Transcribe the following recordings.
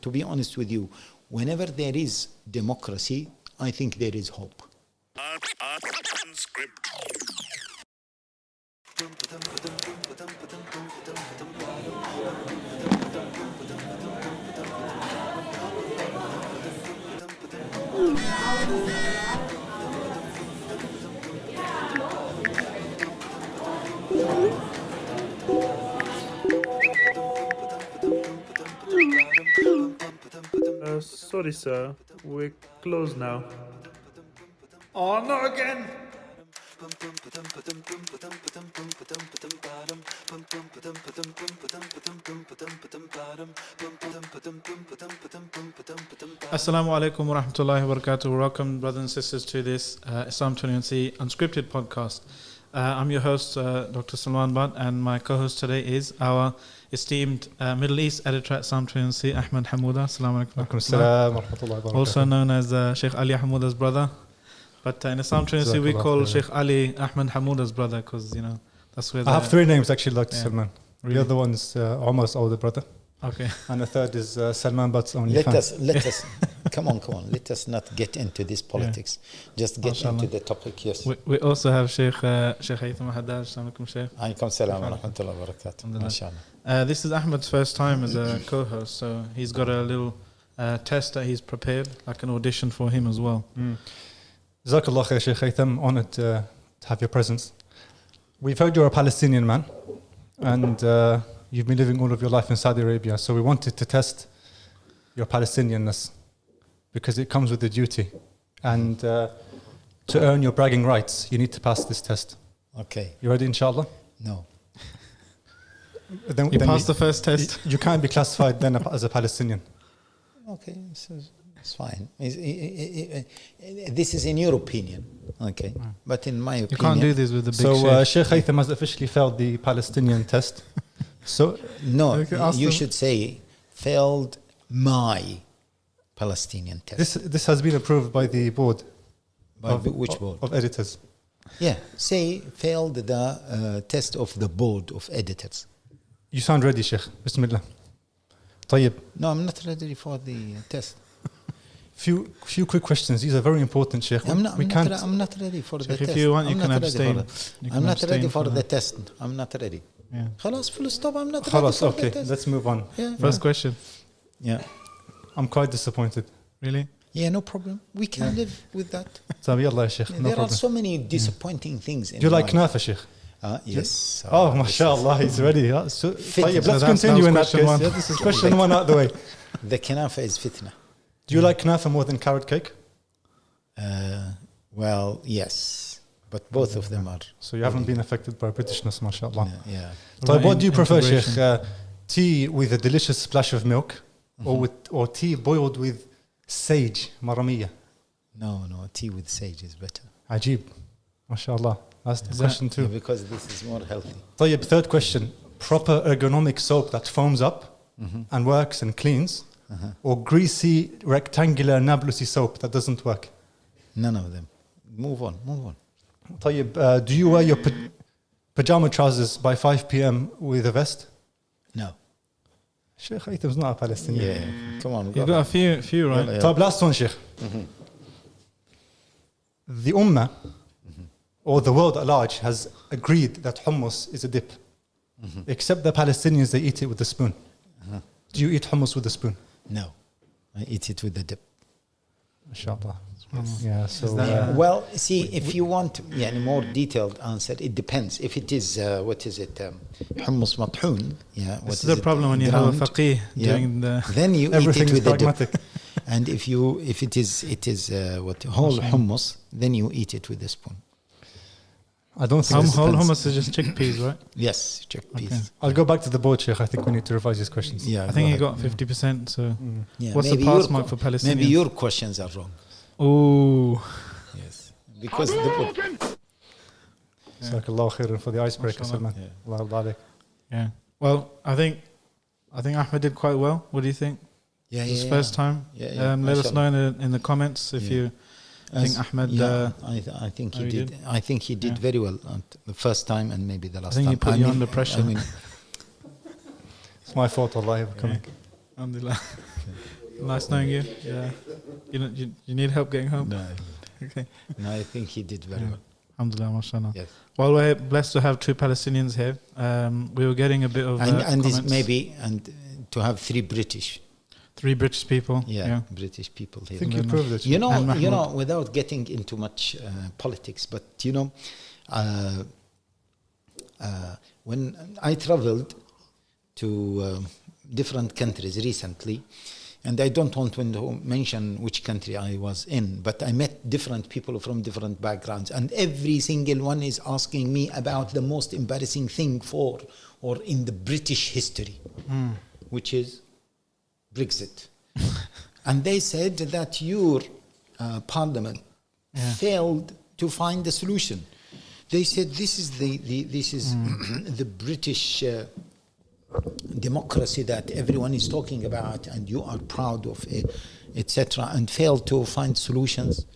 to be honest with you, whenever there is democracy, I think there is hope. Sorry, sir. We're closed now. Oh, not again! Assalamu alaikum wa rahmatullahi wa barakatuh. Welcome, brothers and sisters, to this Islam 21C Unscripted podcast. I'm your host, Dr. Salman Bhat, and my co-host today is our esteemed Middle East editor at Islam 21C, Ahmed Hamouda. Assalamu alaikum. Also known as Sheikh Ali Hamouda's brother. But in Islam 21C, we call Sheikh Ali Ahmed Hamouda's brother because, you know, that's where I have three names actually, Dr. Salman. Really? The other one's Omar's older brother. Okay. And the third is Salman Bhat's only Let fan. us, come on. Let us not get into this politics. Just get Mashallah. into the topic, yes. We also have Sheikh Haitham Al-Haddad. Assalamu alaikum, Sheikh. Alaikum salam wa rahmatullahi wa barakatuh. Mashallah. This is Ahmed's first time as a co-host, so he's got a little test that he's prepared, like an audition for him as well. Jazakallah khair, Sheikh Haitham. Honored to have your presence. We've heard you're a Palestinian man, and you've been living all of your life in Saudi Arabia, so we wanted to test your Palestinianness because it comes with a duty. And to earn your bragging rights, you need to pass this test. Okay. You ready, inshallah? No. Then Passed the first test. You can't be classified then as a Palestinian. Okay, so it's fine. This is in your opinion, okay? But in my opinion, You can't do this with the big So Sheikh. Sheikh Haitham has officially failed the Palestinian test. So no, Okay, ask you them. should say failed my Palestinian test. this has been approved by the board. By which board? Of editors. Yeah, say failed the test of the board of editors. You sound ready, Sheikh. Bismillah. طيب. No, I'm not ready for the test. Few quick questions. These are very important, Sheikh. I'm not ready for the Sheikh, test. if you want, you I'm can not ready abstain. for it. You can I'm not abstain ready for from the that. test. I'm not ready. Yeah. خلاص, full stop. I'm not ready خلاص, for okay, the test. let's move on. Yeah. First question. Yeah. I'm quite disappointed. Really? Yeah, no problem. We can live with that. So, yallah, Sheikh. No There are problem. so many disappointing things in Do you like life. knafa, Sheikh? Yes. Oh, mashallah, he's ready. So, طيب, let's that's continue in that question case. one. Yeah, this is question one out of the way. The kanafa is fitna. Do you like knafa more than carrot cake? Well, yes. But both of them are. So you haven't been affected by Britishness, mashallah. Yeah. So what do you prefer, Integration. Sheikh? Tea with a delicious splash of milk, or tea boiled with sage, maramiya? No, tea with sage is better. Ajib, mashallah. That's the question Yeah, too. because this is more healthy. طيب, third question. Proper ergonomic soap that foams up and works and cleans, or greasy rectangular Nablusi soap that doesn't work? None of them. Move on. طيب, do you wear your pajama trousers by 5 p.m. with a vest? No. Sheikh Haitham's not a Palestinian. Yeah. Come on. You've got a few, right? Yeah. طيب, last one, Sheikh. The Ummah or the world at large has agreed that hummus is a dip. Except the Palestinians, they eat it with a spoon. Do you eat hummus with a spoon? No. I eat it with the dip. Mashallah. Yeah, so Well, see, if you want a more detailed answer, it depends. If it is, hummus mathoon, This is the problem when you have a faqih doing the... then you everything eat it is with the dip. pragmatic. And if it is whole hummus, then you eat it with a spoon. I don't think Whole depends. hummus is just chickpeas, right? Yes, chickpeas. Okay. I'll go back to the board, Sheikh. I think we need to revise these questions. Yeah, I think you go got 50%, so... Yeah, What's the maybe pass your mark for Palestinians? Maybe your questions are wrong. Ooh. Yes, because the Jazakallah khairan for the icebreaker, Mashallah. Salman. Allah barik. Yeah. Well, I think Ahmed did quite well. What do you think? His first time. Yeah, Let us know in the comments if you think Ahmed. I think he did. I think he did very well the first time and maybe the last I think time. he put you under pressure. It's my fault, Allah. Alhamdulillah. Nice knowing you. Yeah. You need help getting home? No, Okay. no, I think he did very well. Alhamdulillah, mashallah. Yes. Well, we're blessed to have two Palestinians here. We were getting a bit of And this comments. maybe, and to have three British. Three British people. Yeah, British people here. I think you're privileged. You And know, Mahmoud. without getting into much politics, but when I traveled to different countries recently, and I don't want to mention which country I was in, but I met different people from different backgrounds, and every single one is asking me about the most embarrassing thing or in the British history, which is Brexit. And they said that your parliament failed to find a solution. They said this is the British democracy that everyone is talking about and you are proud of it, etc., and failed to find solutions,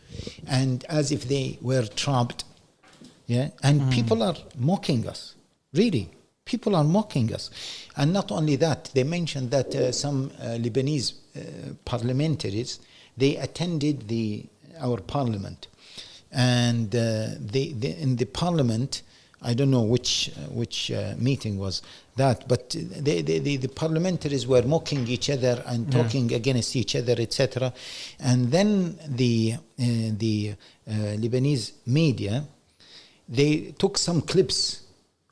and as if they were trapped. And people are mocking us, really. People are mocking us. And not only that, they mentioned that some Lebanese parliamentaries, they attended our parliament, and in the parliament, I don't know which meeting was that, but the parliamentaries were mocking each other and talking against each other, etc. And then the Lebanese media, they took some clips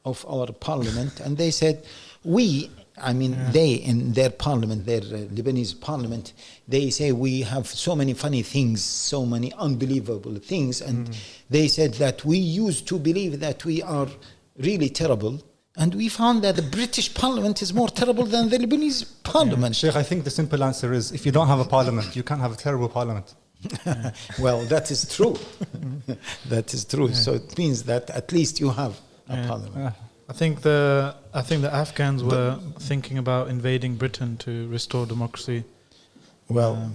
of our parliament, and they said, they in their parliament, their Lebanese parliament, they say we have so many funny things, so many unbelievable things, and they said that we used to believe that we are really terrible, and we found that the British parliament is more terrible than the Lebanese parliament. Sheikh, I think the simple answer is if you don't have a parliament, you can't have a terrible parliament. Well, that is true. That is true. So it means that at least you have a parliament. I think the Afghans were thinking about invading Britain to restore democracy. Well,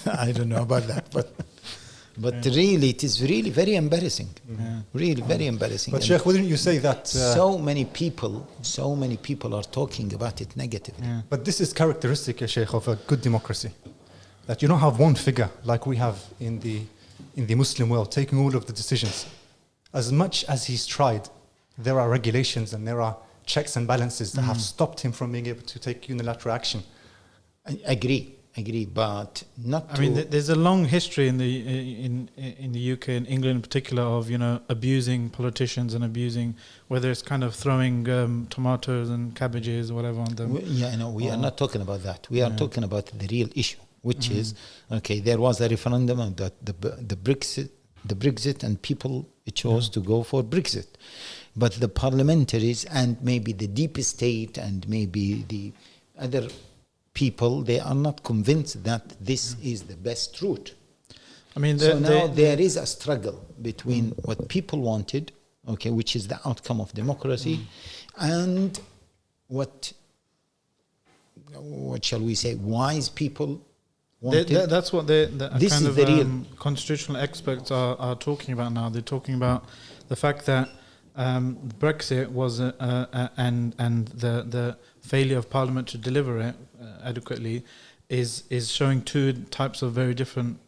I don't know about that, but really, it is really very embarrassing. Really very embarrassing. But Sheikh, wouldn't you say that so many people are talking about it negatively? But this is characteristic, Sheikh, of a good democracy, that you don't have one figure like we have in the Muslim world taking all of the decisions. As much as he's tried, there are regulations and there are checks and balances that have stopped him from being able to take unilateral action. I agree, but not. I mean, there's a long history in the UK and England in particular of abusing politicians and abusing, whether it's kind of throwing tomatoes and cabbages or whatever on them. We are not talking about that. We are talking about the real issue, which is there was a referendum on the Brexit, and people chose to go for Brexit. But the parliamentaries and maybe the deep state and maybe the other people, they are not convinced that this is the best route. I mean, so now there is a struggle between what people wanted, which is the outcome of democracy, and what shall we say, wise people wanted. That's what This kind is of the real constitutional experts are talking about now. They're talking about the fact that Brexit was and the failure of Parliament to deliver it adequately is showing two types of very different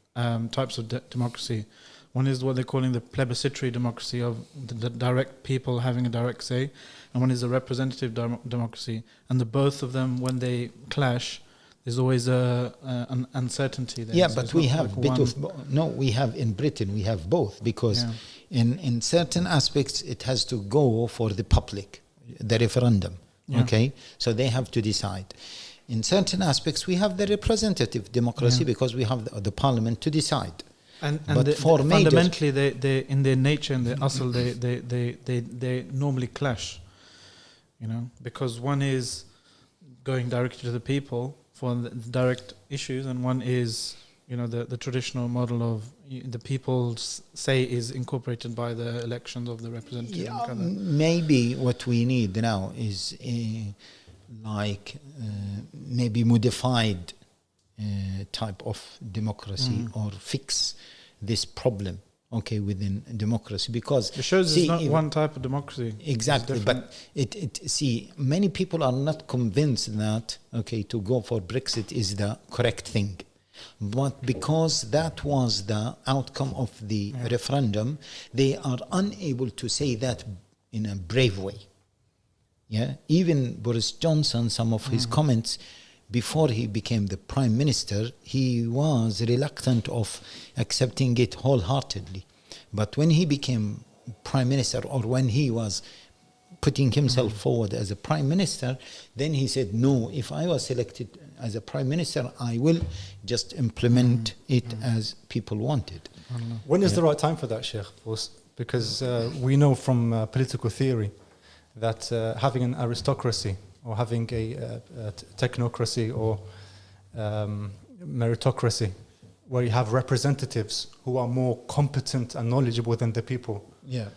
types of democracy. One is what they're calling the plebiscitary democracy of the direct people having a direct say, and one is the representative democracy. And the both of them, when they clash, there's always an uncertainty there. Yeah, so but we have we have in Britain, we have both, because in certain aspects it has to go for the public, the referendum. So they have to decide. In certain aspects we have the representative democracy because we have the parliament to decide. But fundamentally they in their nature and their asl they normally clash, because one is going directly to the people for the direct issues, and one is the traditional model of the people's say is incorporated by the elections of the representative. Maybe what we need now is maybe modified type of democracy or fix this problem okay, within democracy, because It shows see, it's not one type of democracy. exactly, It's different. but see, many people are not convinced that, okay, to go for Brexit is the correct thing. But because that was the outcome of the referendum, they are unable to say that in a brave way. Yeah, even Boris Johnson, some of his comments before he became the prime minister, he was reluctant of accepting it wholeheartedly. But when he became prime minister, or when he was putting himself forward as a prime minister, then he said, no, if I was selected as a prime minister, I will just implement it as people wanted. When is the right time for that, Sheikh? Because we know from political theory that having an aristocracy or having a technocracy or meritocracy, where you have representatives who are more competent and knowledgeable than the people. Yeah.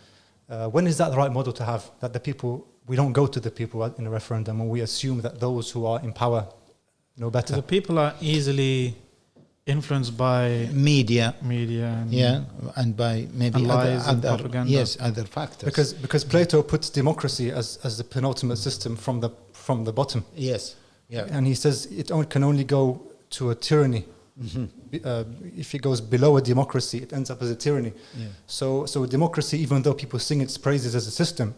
When is that the right model to have? That the people, we don't go to the people in a referendum, and we assume that those who are in power know better. The people are easily influenced by Media. and And by maybe lies and other propaganda. yes, other factors. Because Plato puts democracy as the penultimate system from the bottom, Yes. Yeah. and he says it can only go to a tyranny. If it goes below a democracy, it ends up as a tyranny. Yeah. So democracy, even though people sing its praises as a system,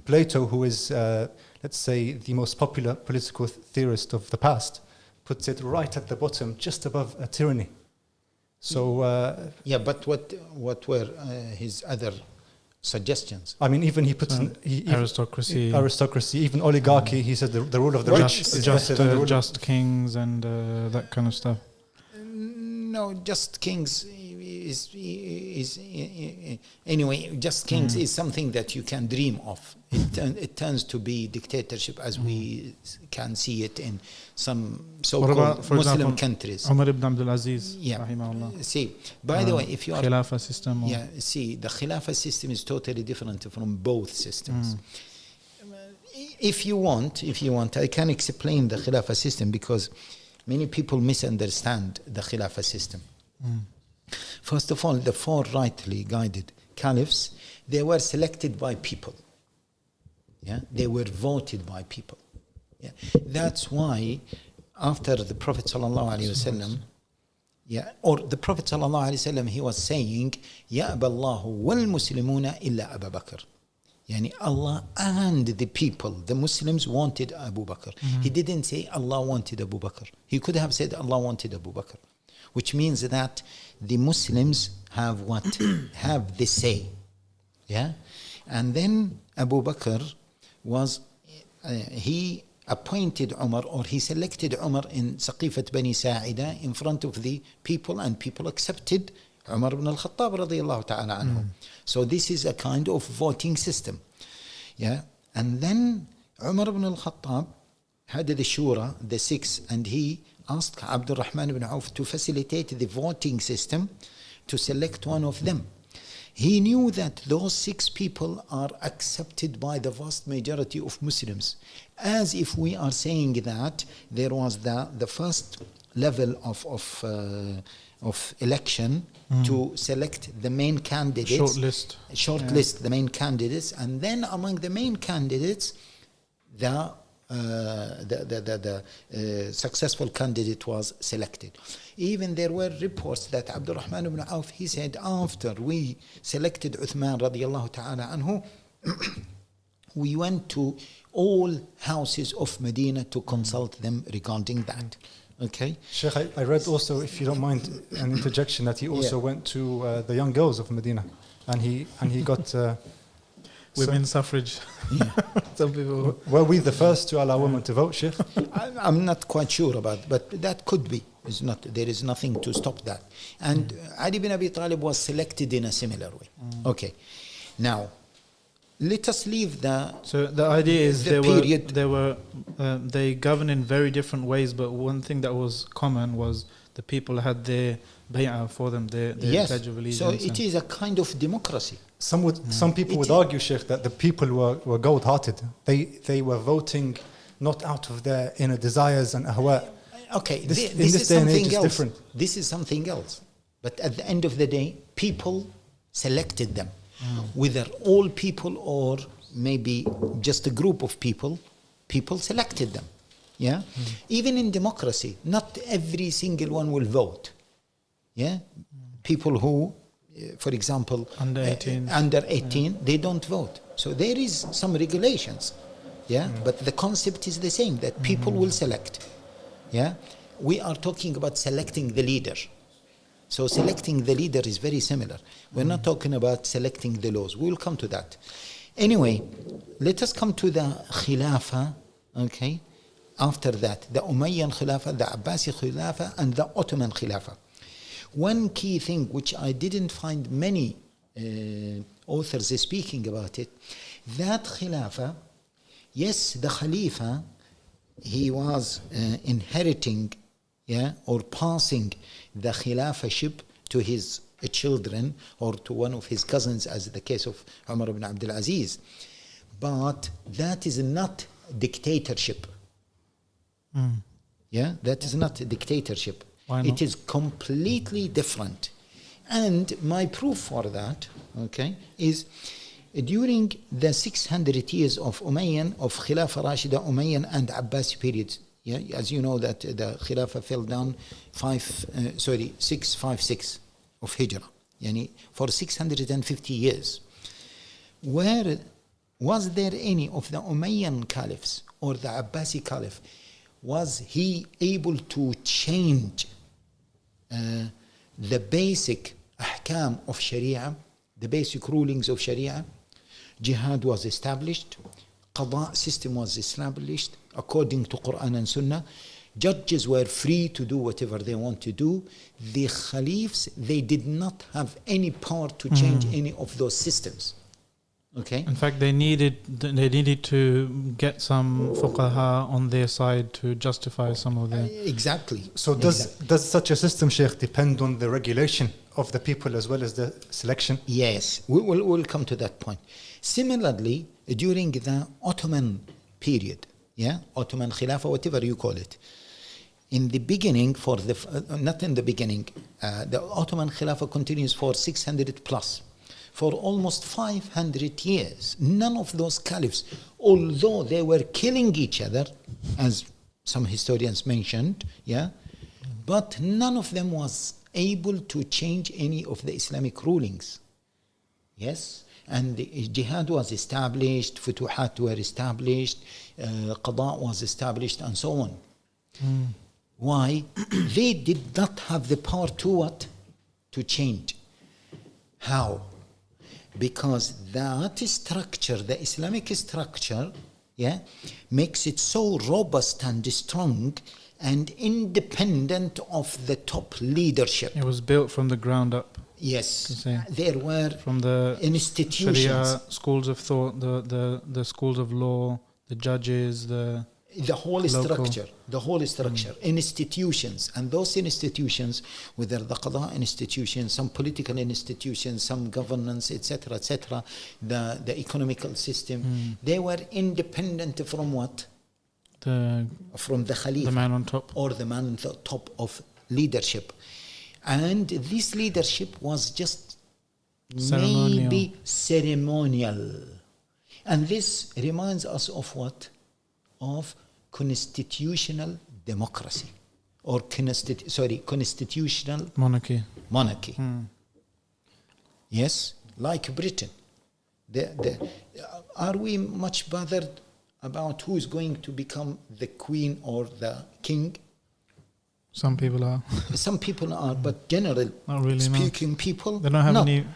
Plato, who is let's say the most popular political theorist of the past, puts it right at the bottom, just above a tyranny. So Yeah, but what were his other suggestions? I mean, even he puts aristocracy, even oligarchy. He said the rule of the rich is better than the rule just kings and that kind of stuff. No, just kings is anyway. Just kings is something that you can dream of. It turns to be dictatorship, as we can see it in some so-called for Muslim example, countries. Umar ibn Abdul Aziz, Yeah. rahimahullah. See, by the way, if you are Khilafah system. Or see, the Khilafah system is totally different from both systems. If you want, I can explain the Khilafah system, because many people misunderstand the Khilafah system. First of all, the four rightly guided caliphs, they were selected by people. Yeah, they were voted by people. Yeah, that's why after the Prophet ﷺ, or the Prophet ﷺ, he was saying, Ya aballahu wal muslimuna illa Abu Bakr. Yani Allah and the people, the Muslims, wanted Abu Bakr. He didn't say Allah wanted Abu Bakr. He could have said Allah wanted Abu Bakr, which means that the Muslims have what? Have the say. Yeah? And then Abu Bakr was, he appointed Umar, or he selected Umar in Saqifat Bani Sa'ida in front of the people, and people accepted Umar ibn al-Khattab radiyallahu ta'ala anhu. So this is a kind of voting system. Yeah. And then Umar ibn al-Khattab had the shura, the six, and he asked Abdul Rahman ibn Auf to facilitate the voting system to select one of them. He knew that those six people are accepted by the vast majority of Muslims. As if we are saying that there was the first level of election to select the main candidates. Shortlist the main candidates, and then among the main candidates, the successful candidate was selected. Even there were reports that Abdul Rahman ibn Auf, he said, after we selected Uthman radiyallahu ta'ala anhu, we went to all houses of Medina to consult them regarding that. Okay. Sheikh, I read also, if you don't mind an interjection, that he also went to the young girls of Medina, and he got women's suffrage. Some people. Were we the first to allow women to vote, Sheikh? I'm not quite sure about, but that could be. There is nothing to stop that. And Ali bin Abi Talib was selected in a similar way. Okay. Now, let us leave the. So the idea is they govern in very different ways, but one thing that was common was the people had their bay'ah for them, their pledge of allegiance. So it is a kind of democracy. Some people would argue, Sheikh, that the people were gold-hearted. They were voting not out of their inner desires and ahwa. Okay, this is something else. Different. This is something else. But at the end of the day, people selected them, whether all people or maybe just a group of people selected them. Yeah, even in democracy, not every single one will vote. Yeah, people who, for example, Under 18. Under 18, they don't vote. So there is some regulations. Yeah, but the concept is the same, that people will select. Yeah, we are talking about selecting the leader. So selecting the leader is very similar. We're not talking about selecting the laws. We'll come to that. Anyway, let us come to the Khilafah, okay? After that, the Umayyan Khilafah, the Abbasi Khilafah, and the Ottoman Khilafah. One key thing which I didn't find many authors speaking about it, that Khilafah, yes, the Khalifa, he was inheriting, or passing the Khilafahship to his children or to one of his cousins, as the case of Umar ibn Abdul Aziz. But that is not dictatorship. Yeah, that is not a dictatorship. Why not? It is completely different. And my proof for that, okay, is during the 600 years of Umayyan, of Khilafah Rashida, Umayyan and Abbasi periods. Yeah, as you know that the Khilafah fell down 656 of Hijrah, yani for 650 years. Where was there any of the Umayyan caliphs or the Abbasi caliph, was he able to change the basic ahkam of Sharia, the basic rulings of Sharia? Jihad was established, qada system was established according to Quran and Sunnah. Judges were free to do whatever they want to do. The caliphs, they did not have any power to change any of those systems. Okay. In fact, they needed to get some fuqaha on their side to justify some of their... Exactly. So does such a system, Sheikh, depend on the regulation of the people as well as the selection? Yes, we'll come to that point. Similarly, during the Ottoman period, Ottoman Khilafah, whatever you call it, in the beginning, not in the beginning, the Ottoman Khilafah continues for 600 plus. For almost 500 years, none of those caliphs, although they were killing each other, as some historians mentioned, but none of them was able to change any of the Islamic rulings. Yes, and the jihad was established, futuhat were established, qada was established, and so on. Why? They did not have the power to what? To change. How? Because that structure, the Islamic structure, makes it so robust and strong and independent of the top leadership. It was built from the ground up. Yes, there were from the institutions, Sharia schools of thought, the schools of law, the judges, the whole structure, institutions, and those institutions, whether the qada institutions, some political institutions, some governance, etc., the economical system, they were independent from what? From the Khalifa, the man on top, or the man on the top of leadership. And this leadership was just maybe ceremonial. And this reminds us of what? Of constitutional democracy, or constitutional monarchy. Yes, like Britain. Are we much bothered about who is going to become the queen or the king? Some people are. Some people are, but generally speaking, people they don't have any,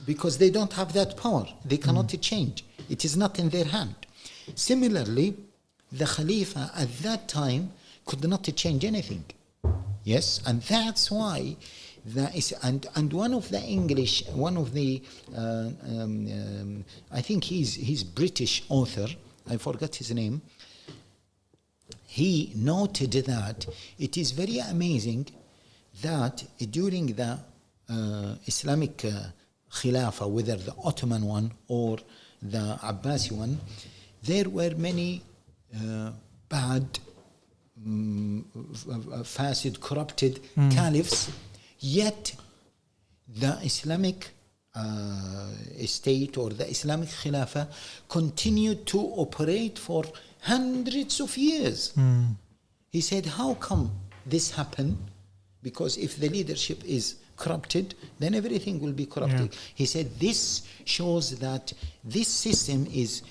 because they don't have that power. They cannot change. It is not in their hand. Similarly, the Khalifa at that time could not change anything. Yes, and that's why and one of the I think he's British author, I forgot his name. He noted that it is very amazing that during the Islamic Khilafah, whether the Ottoman one or the Abbasi one, there were many bad, fasid, corrupted caliphs, yet the Islamic state or the Islamic Khilafah continued to operate for hundreds of years. He said, how come this happened? Because if the leadership is corrupted, then everything will be corrupted. Yeah. He said this shows that this system is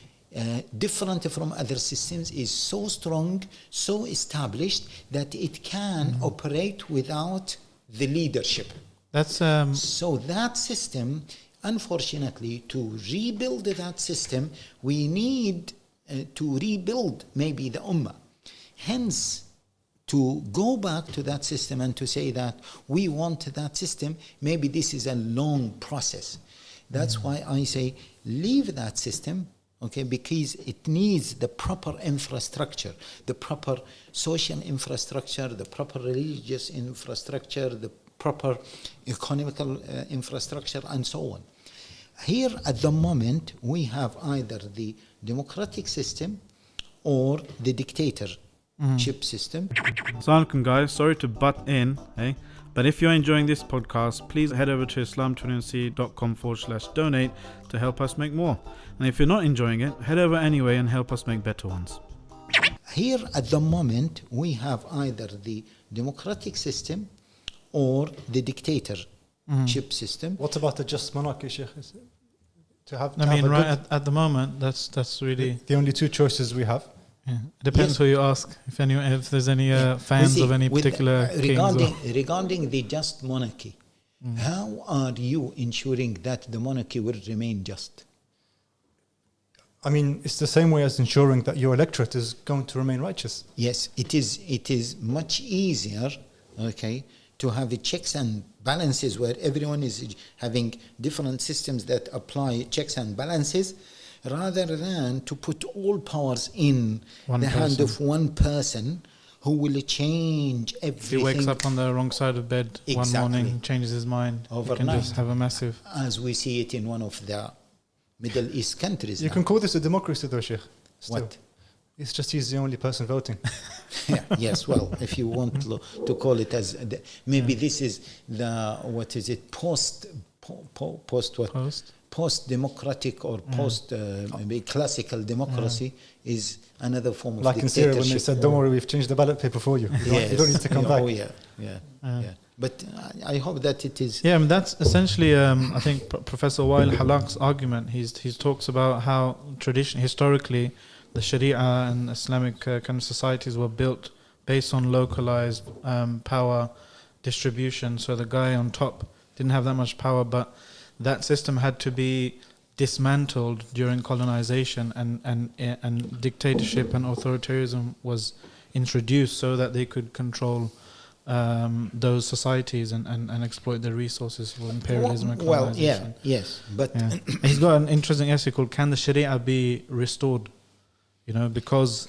different from other systems, is so strong, so established that it can operate without the leadership. That's So that system, unfortunately, to rebuild that system, we need to rebuild maybe the Ummah. Hence, to go back to that system and to say that we want that system, maybe this is a long process. That's why I say leave that system, okay, because it needs the proper infrastructure, the proper social infrastructure, the proper religious infrastructure, the proper economical infrastructure, and so on. Here at the moment, we have either the democratic system or the dictatorship system. Assalamu alaikum, guys. Sorry to butt in, but if you're enjoying this podcast, please head over to islam21c.com/donate to help us make more. And if you're not enjoying it, head over anyway and help us make better ones. Here at the moment, we have either the democratic system or the dictatorship system. What about the just monarchy, Sheikh? Is it to have, I mean, right at the moment, that's really the only two choices we have. It depends Yes. who you ask. If there's any fans of any particular kings. Regarding the just monarchy, how are you ensuring that the monarchy will remain just? I mean, it's the same way as ensuring that your electorate is going to remain righteous. Yes, it is much easier, okay, to have the checks and balances where everyone is having different systems that apply checks and balances, rather than to put all powers in the hand of one person who will change everything. If he wakes up on the wrong side of bed one morning, changes his mind, Overnight. he can just have a massive... As we see it in one of the Middle East countries. You can call this a democracy, though, Sheikh. Still. What? It's just he's the only person voting. Yeah, yes, well, if you want to call it as maybe this is the post democratic or post maybe classical democracy is another form of Like in Syria when they said, "Don't worry, we've changed the ballot paper for you. You don't need to come back." Oh yeah. But I hope that it is. Yeah, I mean, that's essentially, I think, Professor Wael Halak's argument. He talks about how historically, the Sharia and Islamic kind of societies were built based on localized power distribution. So the guy on top didn't have that much power, but that system had to be dismantled during colonization, and dictatorship and authoritarianism was introduced so that they could control those societies and exploit their resources for imperialism and colonization. But he's got an interesting essay called "Can the Sharia be Restored?" Because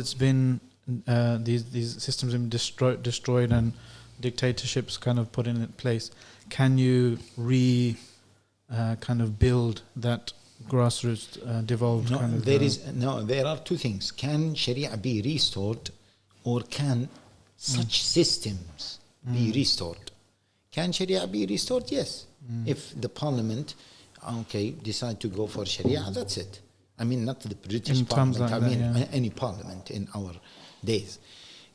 it's been these systems have been destroyed and dictatorships kind of put in place. Can you kind of build that grassroots devolved kind of... There are two things. Can Sharia be restored, or can such systems be restored? Can Sharia be restored? Yes. If the parliament, decide to go for Sharia, that's it. I mean, not the British Parliament, any parliament in our days.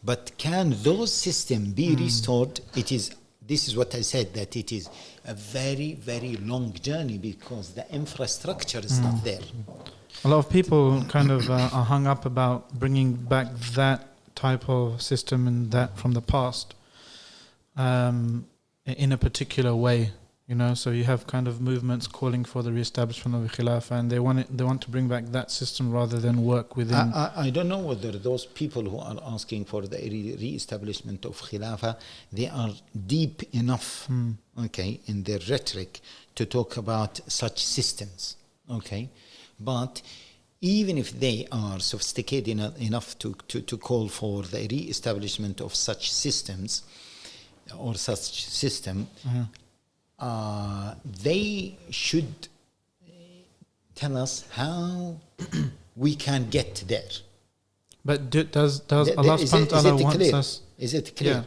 But can those systems be restored? This is what I said, that it is a very, very long journey because the infrastructure is not there. A lot of people kind of are hung up about bringing back that type of system and that from the past in a particular way. So you have kind of movements calling for the re-establishment of the Khilafah, and they want to bring back that system rather than work within. I don't know whether those people who are asking for the re-establishment of Khilafah, they are deep enough, in their rhetoric to talk about such systems, But even if they are sophisticated enough to call for the re-establishment of such systems or such system, they should tell us how we can get there. But does Allah subhanahu wa ta'ala wants us... Is it clear?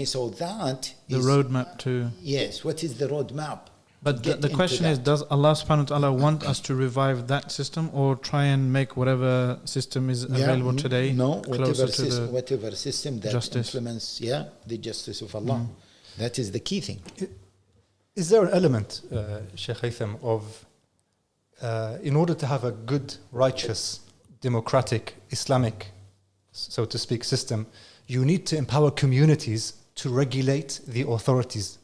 So that the roadmap to... Yes, what is the roadmap? But get the into question is, that. does Allah subhanahu wa ta'ala want us to revive that system or try and make whatever system is available today No, closer to the whatever system that justice. implements, the justice of Allah. That is the key thing. Is there an element, Sheikh Haitham, of in order to have a good, righteous, democratic, Islamic, so to speak, system, you need to empower communities to regulate the authorities?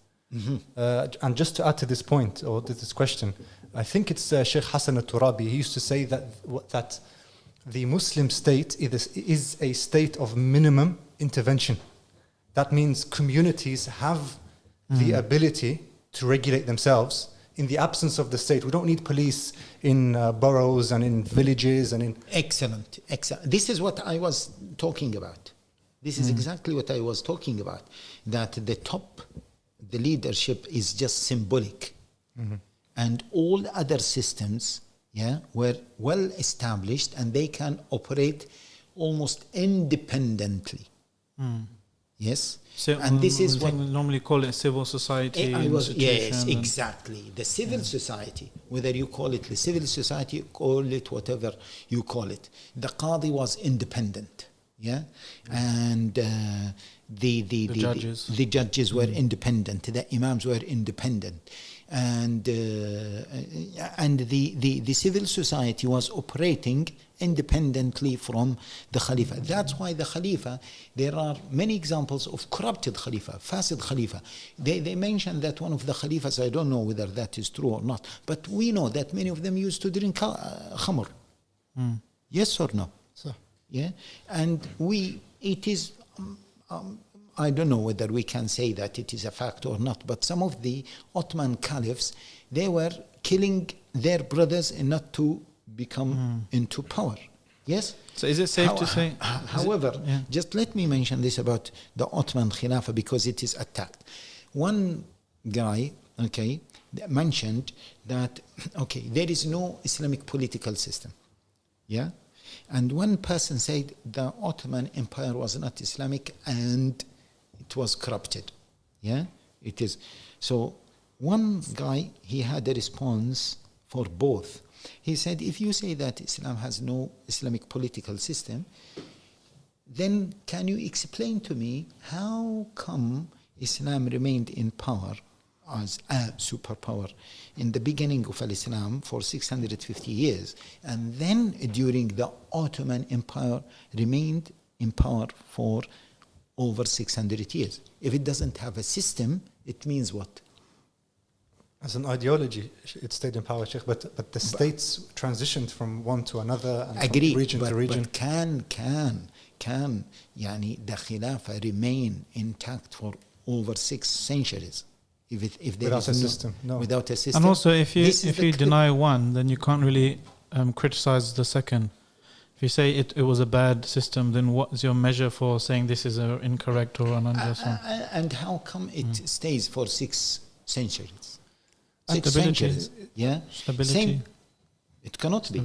And just to add to this point, or to this question, I think it's Sheikh Hassan al-Turabi. He used to say that the Muslim state is a state of minimum intervention. That means communities have the ability to regulate themselves in the absence of the state. We don't need police in boroughs and in villages and in... Excellent. This is what I was talking about. This is exactly what I was talking about. That the leadership is just symbolic. And all other systems were well established and they can operate almost independently. Yes? So, and this is what we normally call it civil society. Yes, exactly. The civil society, whether you call it the civil society, call it whatever you call it. The Qadi was independent. And the judges were independent, the imams were independent, and the civil society was operating independently from the Khalifa. That's why the Khalifa, there are many examples of corrupted Khalifa, Fasid Khalifa. They mention that one of the Khalifas, I don't know whether that is true or not, but we know that many of them used to drink khamr. Yes or no? And it is, I don't know whether we can say that it is a fact or not, but some of the Ottoman caliphs, they were killing their brothers and not to become into power. Yes? So is it safe to say... However, just let me mention this about the Ottoman Khilafah because it is attacked. One guy, mentioned that, there is no Islamic political system. And one person said the Ottoman Empire was not Islamic and it was corrupted. It is. So one guy, he had a response for both. He said, if you say that Islam has no Islamic political system, then can you explain to me how come Islam remained in power as a superpower in the beginning of Islam for 650 years, and then during the Ottoman Empire remained in power for over 600 years? If it doesn't have a system, it means what? As an ideology, it stayed in power, Sheikh, but the states transitioned from one to another and from region to region. But can the Khilafah remain intact for over 6 centuries? If there without is a system, no. Without a system. And also, if you deny one, then you can't really criticize the second. If you say it was a bad system, then what is your measure for saying this is incorrect or an unjust one? And how come it stays for 6 centuries? Stability. Stability. Same. It cannot be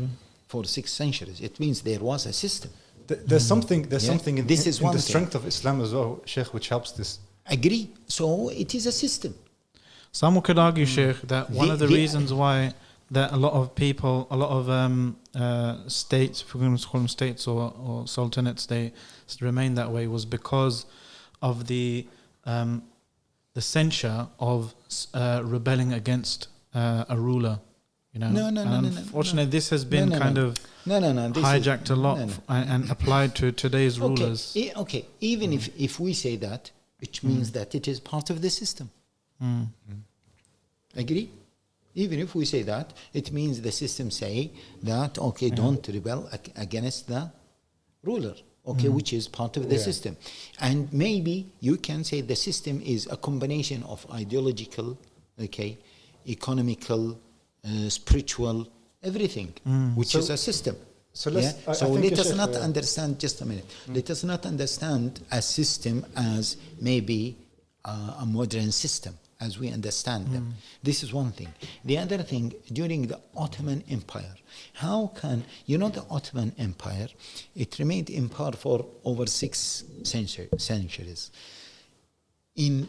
for 6 centuries. It means there was a system. There's something in this is in one the thing. strength of Islam as well, Sheikh, which helps this. Agree. So it is a system. Some could argue, Sheikh, that one of the reasons why that a lot of people, a lot of states, if we're going to call them states or sultanates, they remained that way was because of the censure of rebelling against a ruler. No. Unfortunately, this has been hijacked a lot and applied to today's rulers. Okay. Even if we say that, which means that it is part of the system. Agree? Even if we say that, it means the system say that, don't rebel against the ruler, which is part of the system. And maybe you can say the system is a combination of ideological, economical, spiritual, everything, which is a system. So let us not understand, just a minute, let us not understand a system as maybe a modern system as we understand them. This is one thing. The other thing, during the Ottoman Empire, how can, the Ottoman Empire, it remained in power for over 6 centuries. In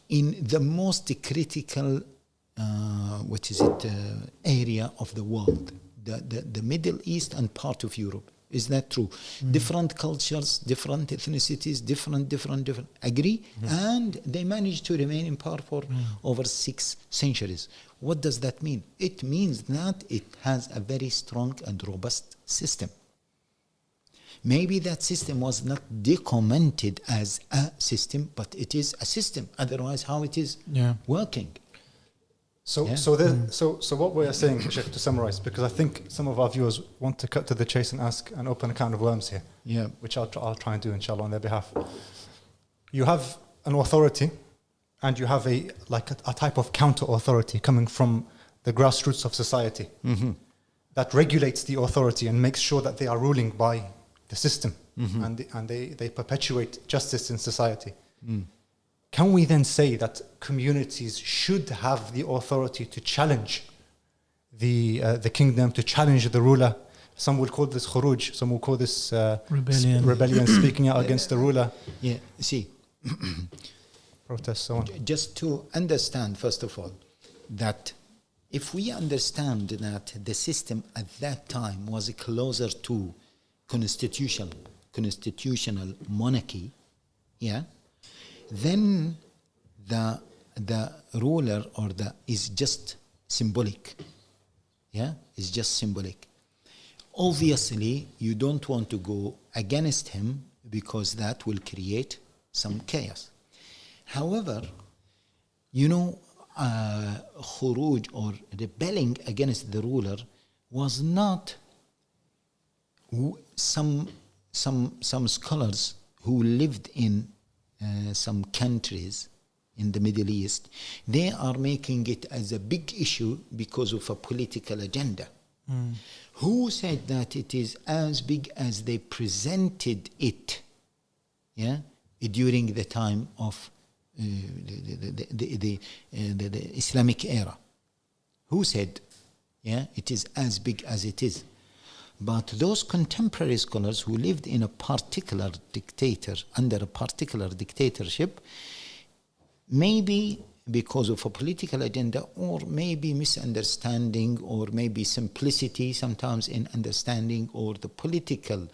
the most critical area of the world, the Middle East and part of Europe. Is that true? Different cultures, different ethnicities, different. Agree? And they managed to remain in power for over 6 centuries. What does that mean? It means that it has a very strong and robust system. Maybe that system was not documented as a system, but it is a system. Otherwise, how it is working? So what we're saying, Sheikh, to summarize, because I think some of our viewers want to cut to the chase and ask and open a can of worms here, which I'll try and do, inshallah, on their behalf. You have an authority, and you have a type of counter authority coming from the grassroots of society that regulates the authority and makes sure that they are ruling by the system, and they perpetuate justice in society. Can we then say that communities should have the authority to challenge the kingdom, to challenge the ruler? Some would call this khuruj, some will call this rebellion, speaking out against the ruler. Yeah, see, protest, so on. Just to understand, first of all, that if we understand that the system at that time was closer to constitutional monarchy, then the ruler is just symbolic. Is just symbolic. Obviously, you don't want to go against him because that will create some chaos. However, khuruj or rebelling against the ruler was not some scholars who lived in some countries in the Middle East, they are making it as a big issue because of a political agenda. Who said that it is as big as they presented it during the time of the Islamic era? Who said it is as big as it is? But those contemporary scholars who lived in a particular under a particular dictatorship, maybe because of a political agenda, or maybe misunderstanding, or maybe simplicity sometimes in understanding, or the political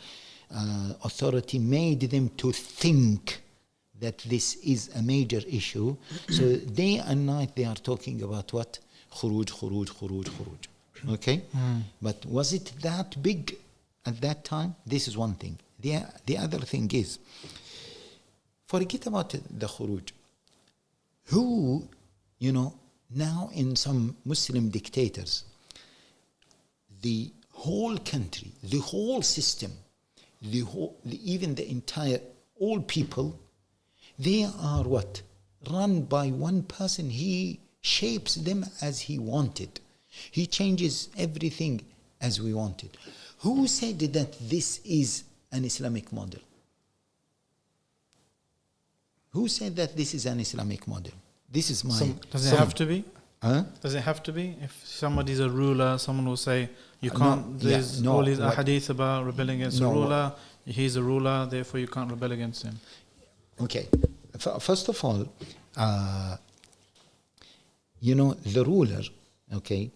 authority made them to think that this is a major issue. So day and night they are talking about what? Khuruj. Okay? But was it that big at that time? This is one thing. The other thing is, forget about the khuruj. Who, now in some Muslim dictators, the whole country, the whole system, even the entire, all people, they are what? Run by one person. He shapes them as he wanted. He changes everything as we wanted. Who said that this is an Islamic model? Who said that this is an Islamic model? This is my... Does it have to be? Huh? Does it have to be? If somebody's a ruler, someone will say, you can't... There's all these ahadith about rebelling against a ruler. He's a ruler, therefore you can't rebel against him. Okay. First of all, the ruler, okay,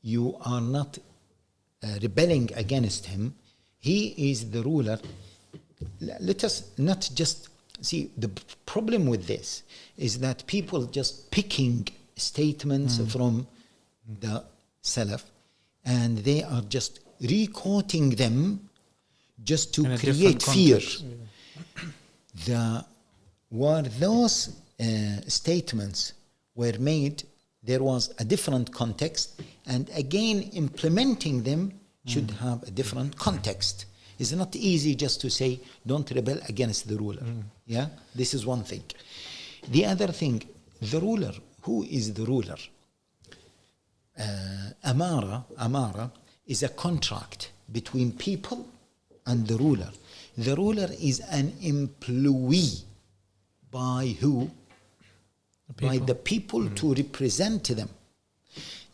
you are not rebelling against him. He is the ruler. Let us not just see, the problem with this is that people just picking statements from the Salaf, and they are just re-quoting them just to create fear. Where those statements were made, there was a different context, and again implementing them should have a different context. It's not easy just to say don't rebel against the ruler. This is one thing. The other thing, the ruler, who is the ruler? Amara is a contract between people and the ruler. The ruler is an employee by who? By the people to represent them.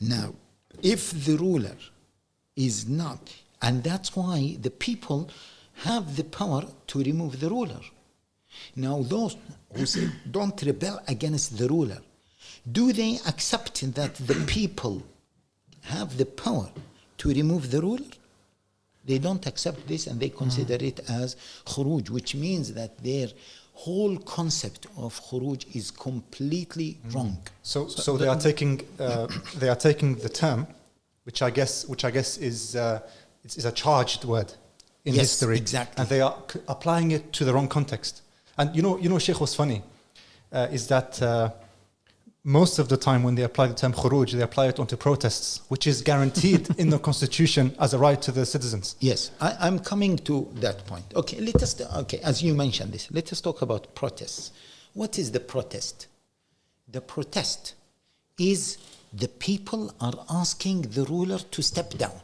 Now, if the ruler is not, and that's why the people have the power to remove the ruler. Now, those who say don't rebel against the ruler, Do they accept that the people have the power to remove the ruler? They don't accept this, and they consider it as khuruj, which means that their whole concept of khuruj is completely wrong. So they are taking the term, which I guess is a charged word in Yes, history, exactly. and they are applying it to the wrong context. And you know, Sheikh, what's funny is that most of the time when they apply the term khuruj, they apply it onto protests, which is guaranteed in the constitution as a right to the citizens. Yes, I'm coming to that point. Okay, as you mentioned this, let us talk about protests. What is the protest? The protest is the people are asking the ruler to step down.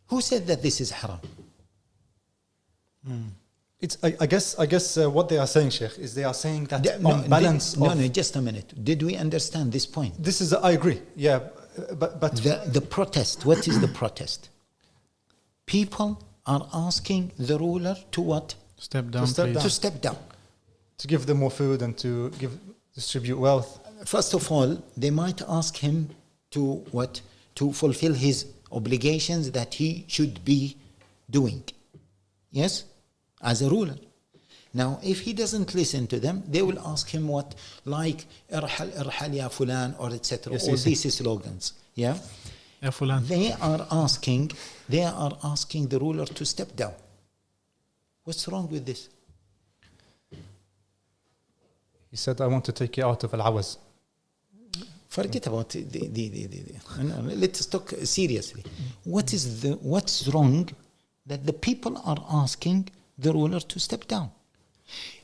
Who said that this is haram? It's I guess what they are saying, Sheikh, is they are saying that Just a minute. Did we understand this point? This is, I agree, yeah, but The protest, what is the protest? People are asking the ruler to what? Step down, step please. down. To step down. to give them more food and to distribute wealth. First of all, they might ask him to what? To fulfill his obligations that he should be doing. Yes? As a ruler. Now, if he doesn't listen to them, they will ask him what? Like, irhal ya fulan, or etc. Yes, All yes, these slogans. Yeah? Ya fulan. They are asking the ruler to step down. What's wrong with this? He said, I want to take you out of Al-Awaz. Forget about let's talk seriously. What's wrong that the people are asking the ruler to step down?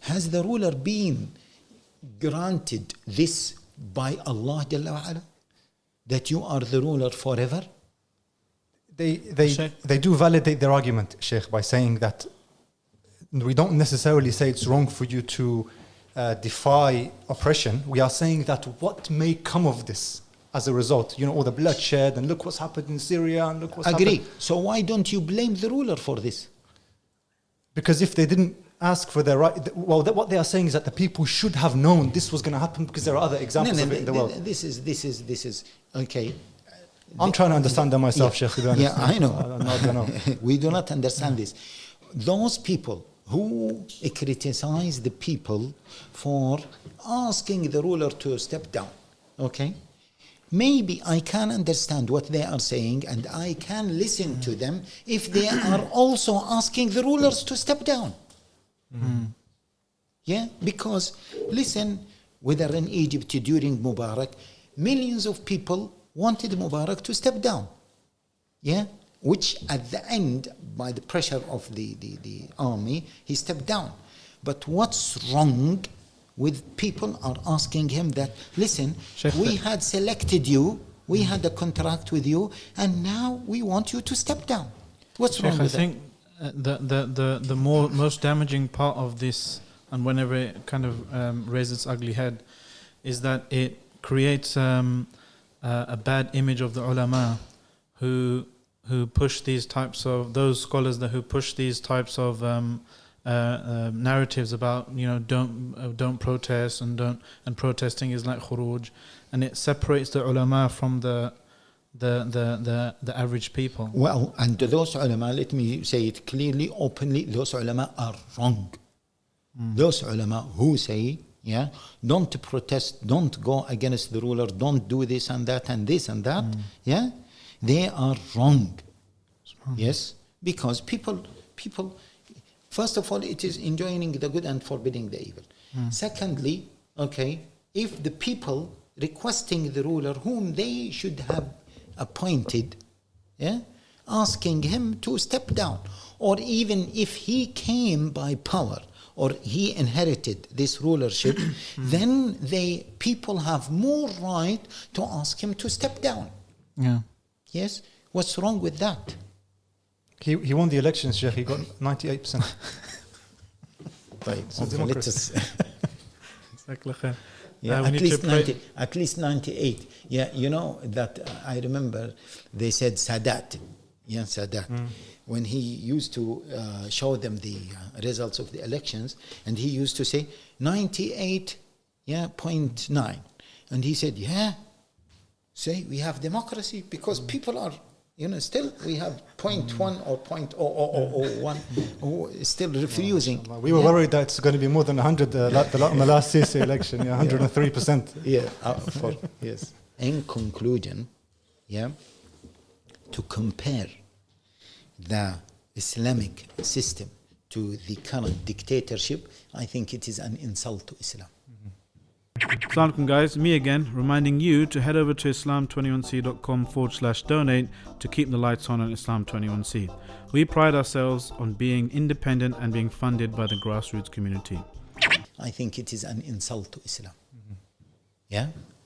Has the ruler been granted this by Allah Jalla wa Ala, that you are the ruler forever? They do validate their argument, Sheikh, by saying that we don't necessarily say it's wrong for you to defy oppression. We are saying that what may come of this as a result, all the bloodshed, and look what's happened in Syria, and look what's Agree. happened. So why don't you blame the ruler for this? Because if they didn't ask for their right, what they are saying is that the people should have known this was going to happen, because there are other examples of it in the world. This is okay. I'm trying to understand that myself, Sheikh. To be honest. Yeah, I know. I don't know. We do not understand this. Those people who criticize the people for asking the ruler to step down, okay? Maybe I can understand what they are saying, and I can listen to them if they are also asking the rulers to step down. Yeah, because listen, whether in Egypt during Mubarak, millions of people wanted Mubarak to step down. Yeah, which at the end, by the pressure of the army, he stepped down. But what's wrong with people are asking him that, listen, we had selected you, we had a contract with you, and now we want you to step down. What's wrong with that? I think the most damaging part of this, and whenever it kind of raises its ugly head, is that it creates a bad image of the ulama who push these types of, those scholars who push these types of narratives about don't protest and protesting is like khuruj, and it separates the ulama from the average people. Well, and those ulama, let me say it clearly, openly, those ulama are wrong. Those ulama who say, don't protest, don't go against the ruler, don't do this and that and this and that, they are wrong. Yes, because people, first of all, it is enjoining the good and forbidding the evil. Secondly, if the people requesting the ruler whom they should have appointed, asking him to step down, or even if he came by power or he inherited this rulership, then people have more right to ask him to step down. Yeah. Yes? What's wrong with that? He won the elections, Sheikh. He got 98%. Right. So democracy. At least 98. Yeah, that I remember they said Sadat. Yeah, Sadat. When he used to show them the results of the elections, and he used to say 98.9, And he said, yeah, say we have democracy because people are, still we have 0.1 or 0.0001 who still refusing. We were worried that it's going to be more than 100 on the last CC election, 103%. Yeah, yes. In conclusion, to compare the Islamic system to the current dictatorship, I think it is an insult to Islam. Assalamu alaikum guys, me again, reminding you to head over to islam21c.com/donate to keep the lights on Islam 21c. We pride ourselves on being independent and being funded by the grassroots community. I think it is an insult to Islam.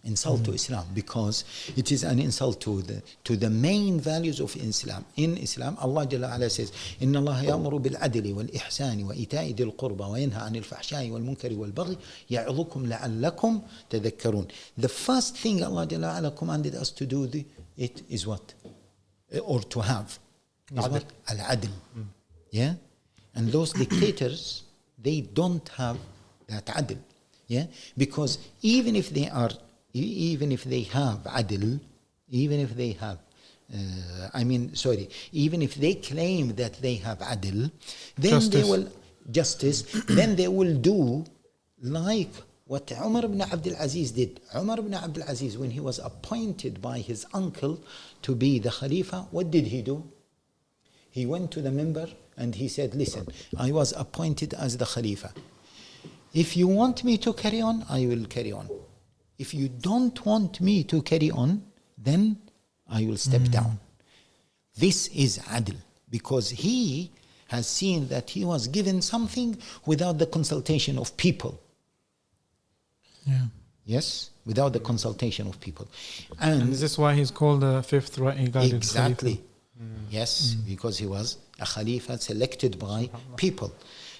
Insult to Islam, because it is an insult to the main values of Islam. In Islam, Allah Jalla Ala says, إِنَّ اللَّهَ يَأْمُرُ بِالْعَدْلِ وَالْإِحْسَانِ وَإِيتَاءِ ذِي الْقُرْبَى وَيَنْهَى عَنِ الْفَحْشَاءِ وَالْمُنكَرِ وَالْبَغْيِ يَعِظُكُمْ لَعَلَّكُمْ تَذَكَّرُونَ. The first thing Allah Jalla Ala commanded us to do it is what? Or to have. Is what? Al-Adl. Yeah? And those dictators, they don't have that Adl. Yeah? Because even if they have adl, even if they claim that they have adl, then justice. they will justice, then they will do like what Umar ibn Abdul Aziz did. Umar ibn Abdul Aziz, when he was appointed by his uncle to be the Khalifa, what did he do? He went to the member and he said, listen, I was appointed as the Khalifa. If you want me to carry on, I will carry on. If you don't want me to carry on, then I will step down. This is adl, because he has seen that he was given something without the consultation of people. Yeah. Yes, without the consultation of people. And is this why he's called the fifth rightly guided exactly. Khalifa? Yes, because he was a Khalifa selected by people.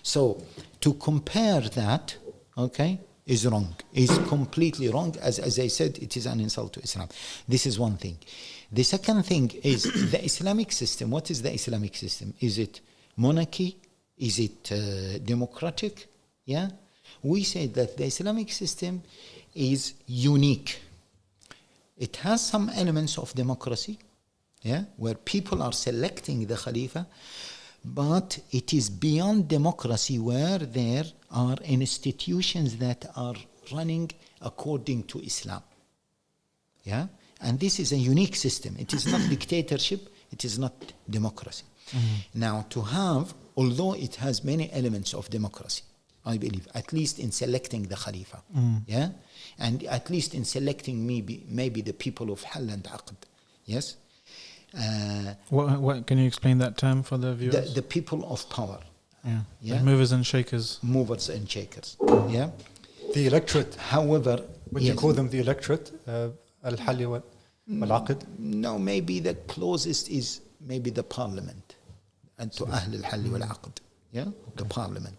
So to compare that, is wrong, is completely wrong. As I said, it is an insult to Islam. This is one thing. The second thing is the Islamic system. What is the Islamic system? Is it monarchy? Is it democratic? Yeah. We say that the Islamic system is unique. It has some elements of democracy, where people are selecting the Khalifa, but it is beyond democracy, where there are institutions that are running according to Islam. And this is a unique system. It is not dictatorship, it is not democracy. Now, to have, although it has many elements of democracy, I believe, at least in selecting the Khalifa, and at least in selecting maybe the people of Hal and Aqd, yes? What can you explain that term for the viewers? The people of power. Like movers and shakers. Movers and shakers. The electorate. However, would you call them the electorate? Al-Hali wal-Aqd? No, maybe the closest is maybe the parliament, and to Ahl al-Hali wal-Aqd. The parliament.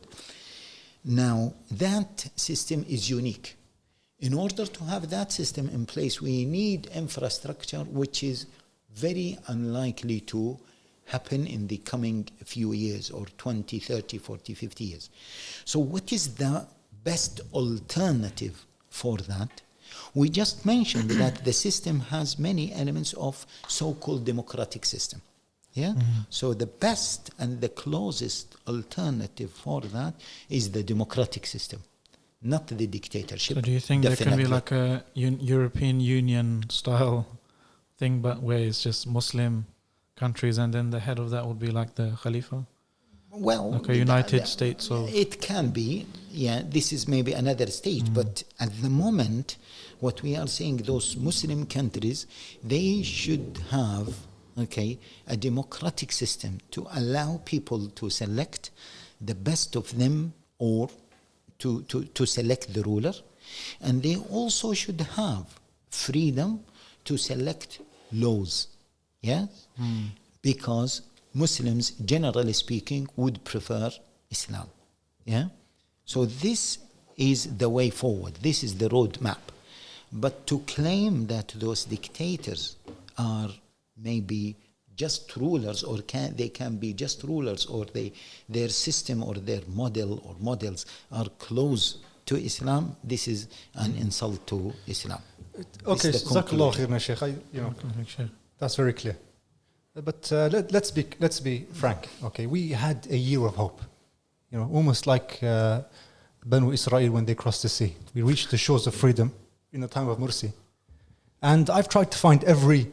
Now, that system is unique. In order to have that system in place, we need infrastructure which is very unlikely to happen in the coming few years, or 20, 30, 40, 50 years. So what is the best alternative for that? We just mentioned that the system has many elements of so-called democratic system. So the best and the closest alternative for that is the democratic system, not the dictatorship. So do you think there can be like a European Union style thing, but where it's just Muslim countries, and then the head of that would be like the Khalifa? Well, like a United States of... It can be, this is maybe another stage, but at the moment, what we are saying, those Muslim countries, they should have, a democratic system to allow people to select the best of them, or to select the ruler, and they also should have freedom to select laws, because Muslims, generally speaking, would prefer Islam. So this is the way forward. This is the roadmap. But to claim that those dictators are maybe just rulers, or they can be just rulers, or their system or their model or models are close to Islam, this is an insult to Islam. Okay, This is the Jazakallah conclusion. khairan, Sheikh. That's very clear. But let's be frank. Okay, we had a year of hope. Almost like Banu Israel when they crossed the sea. We reached the shores of freedom in the time of Mursi. And I've tried to find every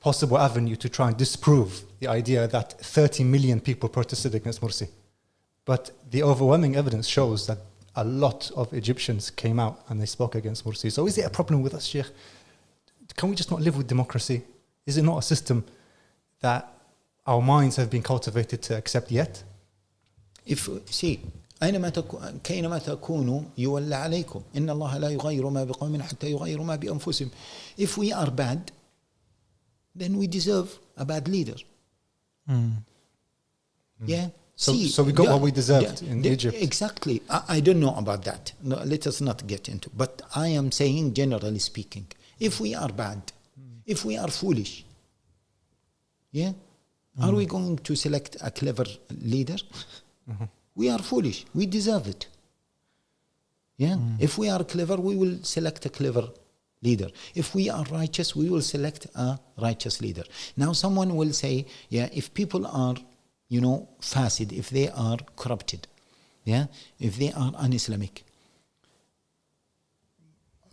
possible avenue to try and disprove the idea that 30 million people protested against Mursi. But the overwhelming evidence shows that a lot of Egyptians came out and they spoke against Mursi. So is it a problem with us, Sheikh? Can we just not live with democracy? Is it not a system that our minds have been cultivated to accept yet? كينما تكونوا يولى عليكم إن الله لا يغير ما بقوم حتى يغيروا ما بأنفسهم. If we are bad, then we deserve a bad leader. Yeah. So we got what we deserved in Egypt. Exactly. I don't know about that. No, let us not get into. But I am saying, generally speaking, if we are bad, if we are foolish, yeah, are we going to select a clever leader? We are foolish. We deserve it. Yeah. If we are clever, we will select a clever leader. If we are righteous, we will select a righteous leader. Now, someone will say, yeah, if people are, fasid, if they are corrupted, yeah, if they are un-Islamic,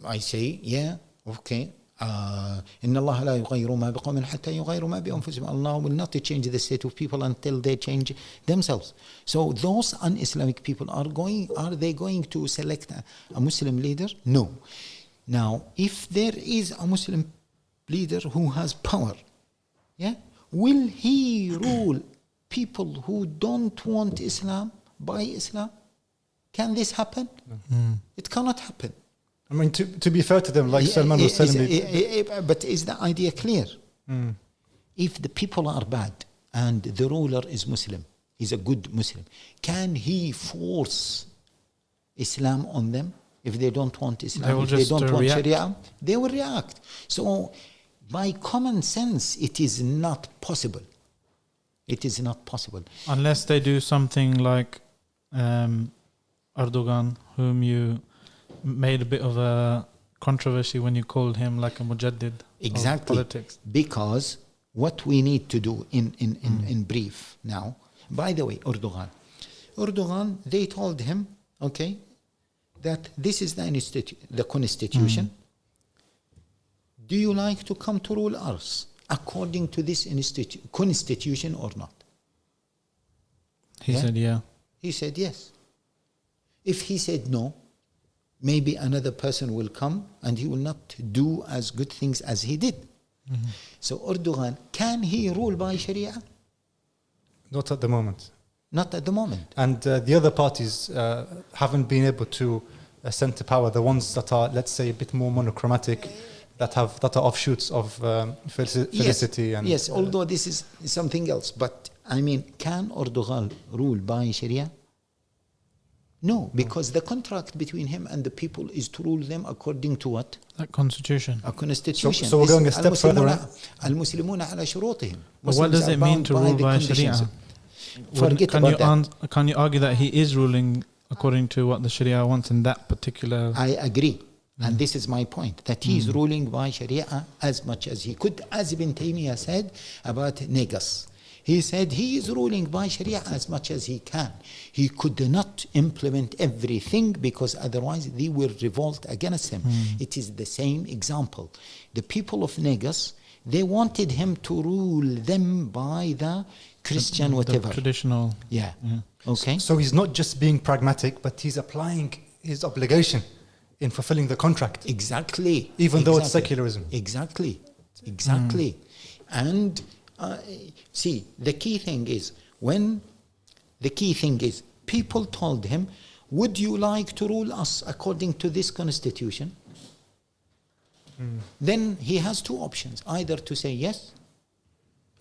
I say, yeah, okay. إن الله لا يغير ما بقوم حتى يغيروا ما بأنفسهم. Allah will not change the state of people until they change themselves. So those un-Islamic people are they going to select a Muslim leader? No. Now, if there is a Muslim leader who has power, yeah, will he rule people who don't want Islam by Islam? Can this happen? It cannot happen. I mean, to be fair to them, like Salman was telling me. But is the idea clear? If the people are bad and the ruler is Muslim, is a good Muslim, can he force Islam on them? If they don't want Islam, if they don't want Sharia, they will react. So, by common sense, it is not possible. It is not possible. Unless they do something like Erdogan, whom you made a bit of a controversy when you called him like a mujaddid of politics. Because what we need to do in brief now, by the way, Erdogan, they told him, okay, that this is the constitution. Do you like to come to rule us according to this constitution or not? He said, yeah. He said, yes. If he said no, maybe another person will come and he will not do as good things as he did. So Erdogan, can he rule by Sharia? Not at the moment. Not at the moment. And the other parties haven't been able to ascend to power. The ones that are, let's say, a bit more monochromatic, that are offshoots of Felicity. Yes, although this is something else. But I mean, can Erdogan rule by Sharia? No, because the contract between him and the people is to rule them according to what? That constitution. A constitution. So we're going a step further. المسلمون على شروطهم. But what does it mean to rule by Sharia? Can you argue that he is ruling according to what the Sharia wants in that particular... I agree. And this is my point, that he is ruling by Sharia as much as he could. As Ibn Taymiyyah said about Negus. He said he is ruling by Sharia as much as he can. He could not implement everything because otherwise they will revolt against him. It is the same example. The people of Negus, they wanted him to rule them by the Christian whatever. The traditional. Yeah. Okay. So he's not just being pragmatic, but he's applying his obligation in fulfilling the contract. Exactly. Even though it's secularism. Exactly. And see, the key thing is people told him, would you like to rule us according to this constitution? Then he has two options, either to say yes,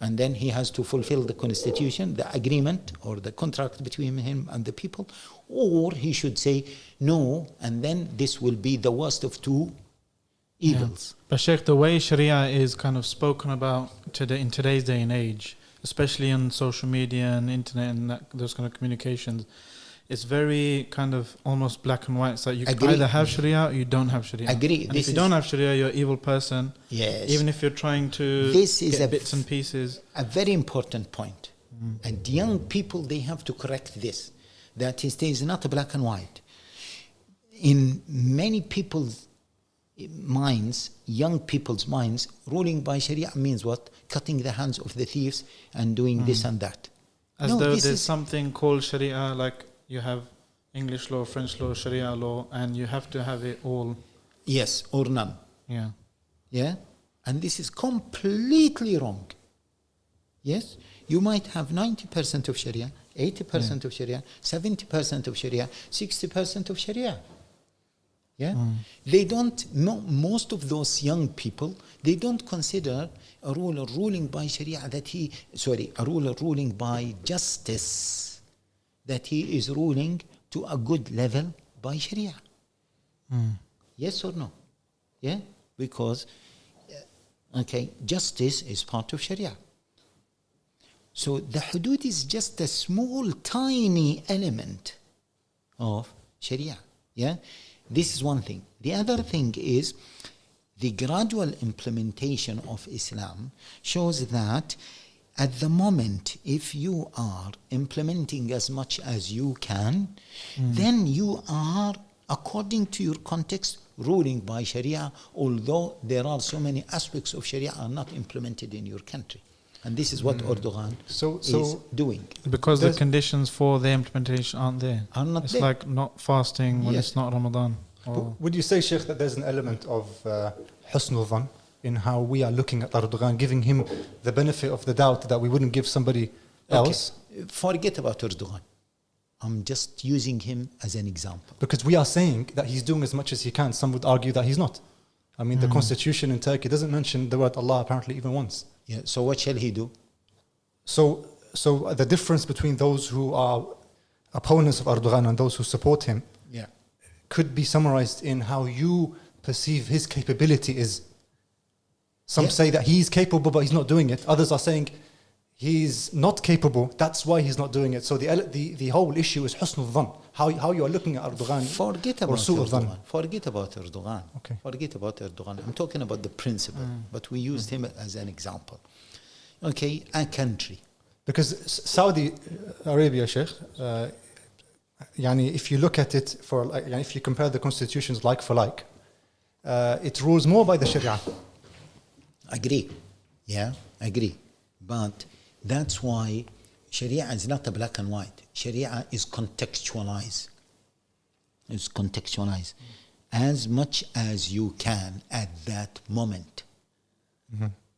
and then he has to fulfill the constitution, the agreement or the contract between him and the people, or he should say no, and then this will be the worst of two evils. But Sheikh, the way Sharia is kind of spoken about today in today's day and age, especially on social media and internet and those kind of communications, it's very kind of almost black and white. It's like you Agree. either have Sharia or you don't have Sharia. Agree. And if you don't have Sharia, you're an evil person. Yes. Even if you're trying to This is get a bits and pieces. a very important point. And young people, they have to correct this. That is, there is not a black and white. In many people's minds, young people's minds, ruling by Sharia means what? Cutting the hands of the thieves and doing this and that. As No, though this there's is- something called Sharia, like you have English law, French law, Sharia law, and you have to have it all. Yes or none. Yeah. Yeah? And this is completely wrong. Yes? You might have 90% of Sharia, 80% of Sharia, 70% of Sharia, 60% of Sharia. Yeah? They don't, most of those young people, they don't consider a ruler ruling by Sharia a ruler ruling by justice, that he is ruling to a good level by Sharia. Yes or no? Yeah? Because, justice is part of Sharia. So the hudud is just a small, tiny element of Sharia. Yeah? This is one thing. The other thing is the gradual implementation of Islam shows that at the moment, if you are implementing as much as you can, then you are, according to your context, ruling by Sharia, although there are so many aspects of Sharia are not implemented in your country. And this is what Erdogan is doing. Because the conditions for the implementation aren't there. Are not it's there. like not fasting when Yes. it's not Ramadan. Or Would you say, Sheikh, that there's an element of husnul dhan in how we are looking at Erdogan, giving him the benefit of the doubt that we wouldn't give somebody else? Okay. Forget about Erdogan. I'm just using him as an example. Because we are saying that he's doing as much as he can. Some would argue that he's not. I mean, the constitution in Turkey doesn't mention the word Allah apparently even once. Yeah. So what shall he do? So the difference between those who are opponents of Erdogan and those who support him Yeah. could be summarized in how you perceive his capability is. Some Yeah. say that he's capable but he's not doing it. Others are saying he's not capable, that's why he's not doing it. So the whole issue is husnul dhan, how you are looking at Erdogan. Forget or about su'ul dhan. Erdogan. Forget about Erdogan. Okay. Forget about Erdogan. I'm talking about the principle, but we used him as an example. Okay, a country. Because Saudi Arabia, Sheikh, if you look at it if you compare the constitutions like for like, it rules more by the Sharia. Agree. Yeah, agree. But that's why Sharia is not a black and white. Sharia is contextualized. It's contextualized as much as you can at that moment.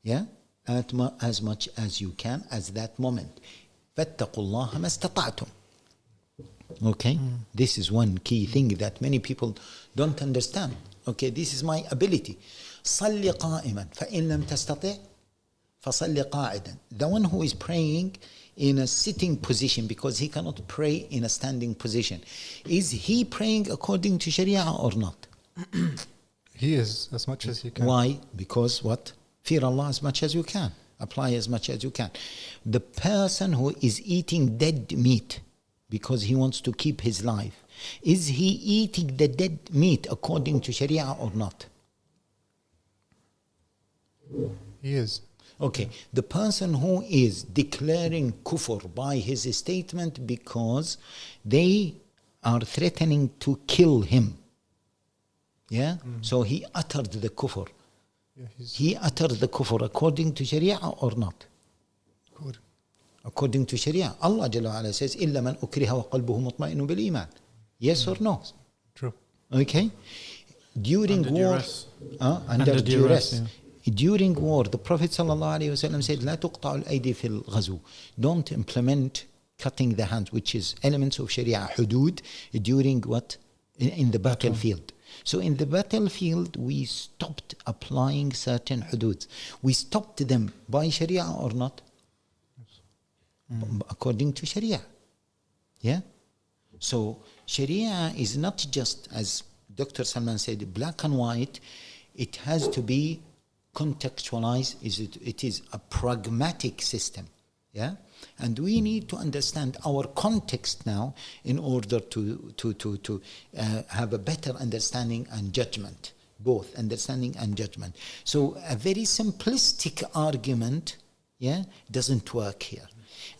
Yeah? As much as you can at that moment. فَاتَّقُوا اللَّهَ مَا اسْتَطَعْتُمْ. Okay? This is one key thing that many people don't understand. Okay, this is my ability. صَلِّ قَائِمًا فَإِن لَمْ تَسْتَطِعْ فَصَلِّ قَاعِدًا. The one who is praying in a sitting position because he cannot pray in a standing position, is he praying according to Sharia or not? He is, as much as he can. Why? Because what? Fear Allah as much as you can. Apply as much as you can. The person who is eating dead meat because he wants to keep his life, is he eating the dead meat according to Sharia or not? He is. Okay, the person who is declaring kufr by his statement because they are threatening to kill him. Yeah? So he uttered the kufr. Yeah, He uttered the kufr according to Sharia or not? good. According to Sharia. Allah Jalla wa Ala says, إِلَّا مَنْ أُكْرِهَ وَقَلْبُهُ مُطْمَئِنٌ بِالْإِيمَانِ. Yes or no? True. Okay? During Under war, duress. under duress. Yeah. During war, the Prophet ﷺ said, لا تقطع الأيدي في الغزو. Don't implement cutting the hands, which is elements of Sharia, hudud, during what? In the battlefield. So in the battlefield, we stopped applying certain hudud. We stopped them by Sharia or not? According to Sharia. Yeah? So Sharia is not just, as Dr. Salman said, black and white. It has to be contextualized. It is a pragmatic system. Yeah, and we need to understand our context now in order to have a better understanding and judgment, both understanding and judgment. So a very simplistic argument, yeah, doesn't work here.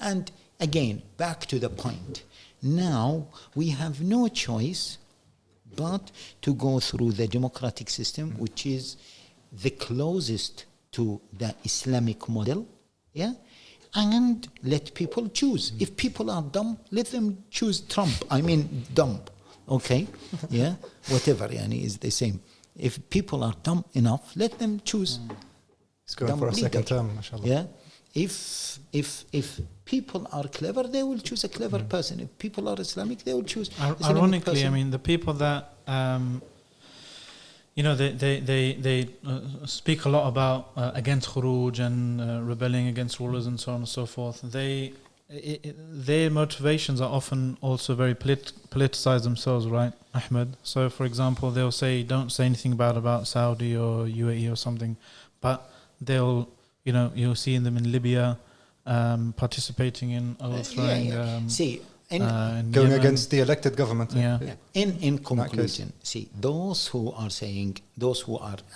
And again, back to the point. Now we have no choice but to go through the democratic system, which is the closest to the Islamic model, yeah, and let people choose. If people are dumb, let them choose Trump. I mean, dumb, okay, yeah, whatever, yani, is the same. If people are dumb enough, let them choose. He's going for a second term, mashallah. Yeah, if people are clever, they will choose a clever person. If people are Islamic, they will choose. Ironically, person. I mean, the people that they speak a lot about against khuruj and rebelling against rulers and so on and so forth. Their motivations are often also very politicized themselves, right, Ahmed? So, for example, they'll say, don't say anything bad about Saudi or UAE or something, but they'll, you'll see them in Libya participating in overthrowing. See, going Yemen. against the elected government. Yeah. In conclusion, see, those who are,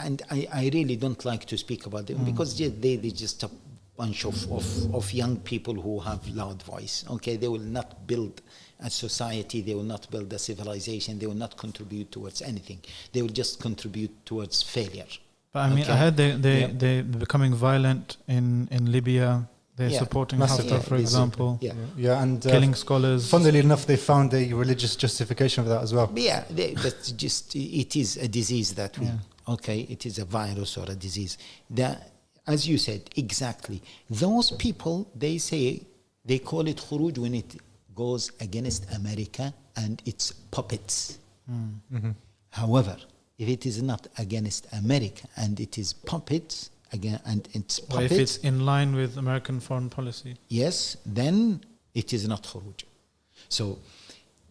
and I really don't like to speak about them because they just a bunch of young people who have loud voice. Okay, they will not build a society, they will not build a civilization, they will not contribute towards anything. They will just contribute towards failure. But I mean, Okay. I heard they're becoming violent in Libya. They're supporting Massively. Haftar, for example. Yeah, and Killing scholars. funnily enough, they found a religious justification for that as well. Yeah, that's just, it is a disease that okay, it is a virus or a disease. As you said, exactly. Those people, they call it khuruj when it goes against America and its puppets. However, if it is not against America and it is puppets, again, and it's Or puppets, if it's in line with American foreign policy. yes, then it is not khuruj. So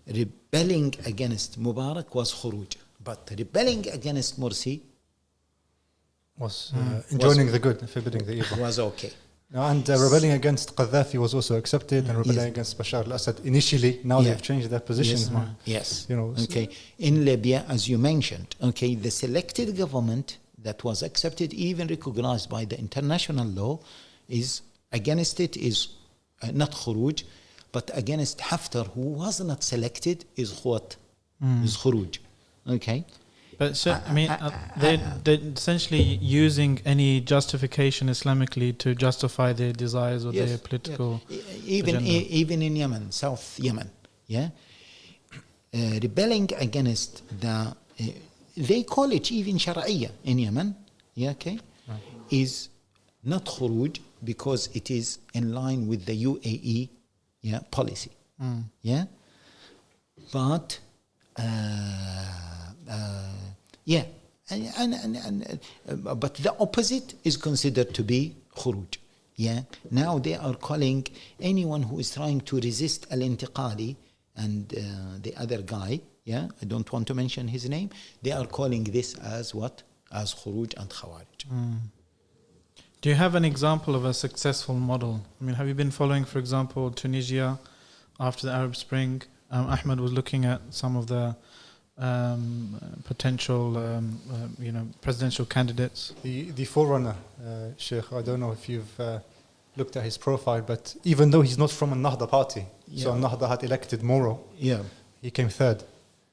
rebelling against Mubarak was khuruj, but rebelling against Morsi Was enjoining the good, forbidding the evil. was okay. And rebelling against Gaddafi was also accepted, and rebelling Yes. against Bashar al-Assad initially. Now they've changed their positions. Yes. man. Yes. So- Okay. In Libya, as you mentioned, okay, the selected government that was accepted, even recognized by the international law, is against it is not khuruj, but against Haftar, who was not selected, is what? Is khuruj. Okay. But so, I mean, they're essentially using any justification Islamically to justify their desires or their political agenda. Even in Yemen, South Yemen, yeah, rebelling against the, they call it even Shar'iyya in Yemen, yeah, okay, is not khuruj because it is in line with the UAE, yeah, policy, yeah, but. Yeah, but the opposite is considered to be khuruj. Yeah, now they are calling anyone who is trying to resist al-intiqali and the other guy. Yeah, I don't want to mention his name. They are calling this as what? As khuruj and khawarij. Do you have an example of a successful model? I mean, have you been following, for example, Tunisia after the Arab Spring? Ahmed was looking at some of the potential, presidential candidates. The forerunner, Sheikh, I don't know if you've looked at his profile, but even though he's not from a Nahda party, so Nahda had elected Moro, he came third.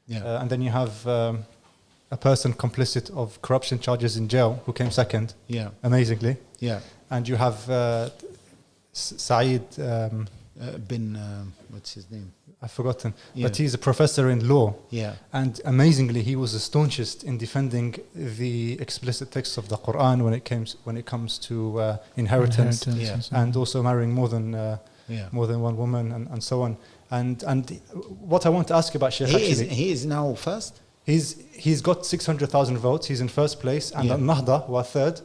Yeah. And then you have a person complicit of corruption charges in jail who came second, amazingly. Yeah. And you have Saeed, Bin, what's his name? I've forgotten, but he's a professor in law. Yeah. And amazingly, he was the staunchest in defending the explicit texts of the Quran when it comes to inheritance and also marrying more than one woman and so on. And what I want to ask you about Sheikh, He is now first. He's got 600,000 votes. He's in first place, and Nahda, who are third,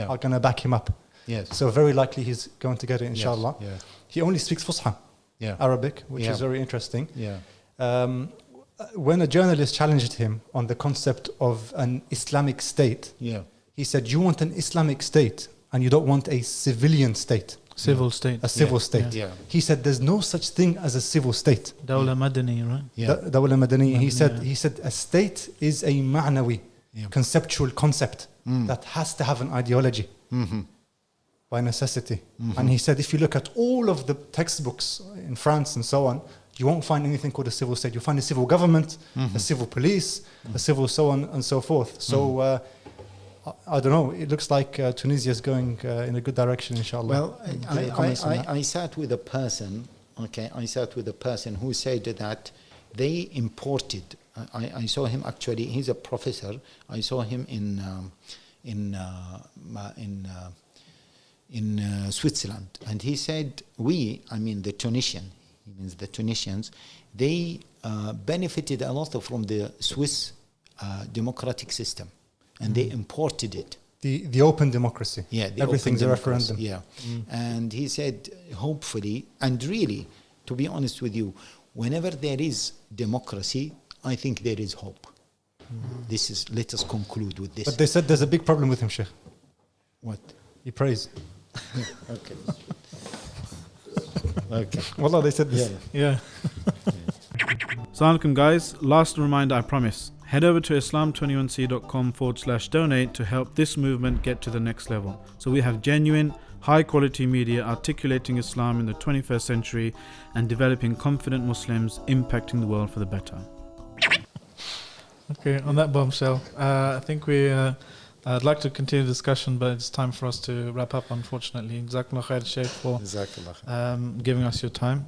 are going to back him up. Yes. So very likely he's going to get it, inshallah. Yes. Yeah. He only speaks Fusha, Arabic, which is very interesting. Yeah. When a journalist challenged him on the concept of an Islamic state, he said, "You want an Islamic state, and you don't want a civilian state." Civil state. A civil Yeah. state. Yeah. He said there's no such thing as a civil state. Dawla Madani, right? Yeah. Dawla Madani. He Madani, said a state is a ma'nawi, Yeah. conceptual concept that has to have an ideology by necessity. And he said if you look at all of the textbooks in France and so on, you won't find anything called a civil state. You'll find a civil government, a civil police, a civil so on and so forth. So I don't know. It looks like Tunisia is going in a good direction, inshallah. Well, Any comments on that? I sat with a person, okay, I sat with a person who said that they imported, I saw him actually, he's a professor, I saw him in Switzerland, and he said, I mean the Tunisian, he means the Tunisians, they benefited a lot from the Swiss democratic system, and they imported it. The open democracy. Yeah, the Everything's a open referendum. democracy, Yeah, and he said, hopefully, and really, to be honest with you, whenever there is democracy, I think there is hope. Let us conclude with this. But they said there's a big problem with him, Sheikh. What? He prays. Okay. Okay. Wallah, they said this. Yeah. Assalamu alaikum guys, last reminder I promise. Head over to islam21c.com/donate to help this movement get to the next level. So we have genuine, high quality media articulating Islam in the 21st century and developing confident Muslims impacting the world for the better. Okay, on that bombshell, I think I'd like to continue the discussion, but it's time for us to wrap up, unfortunately. Jazakallah khair, Sheikh, for giving us your time.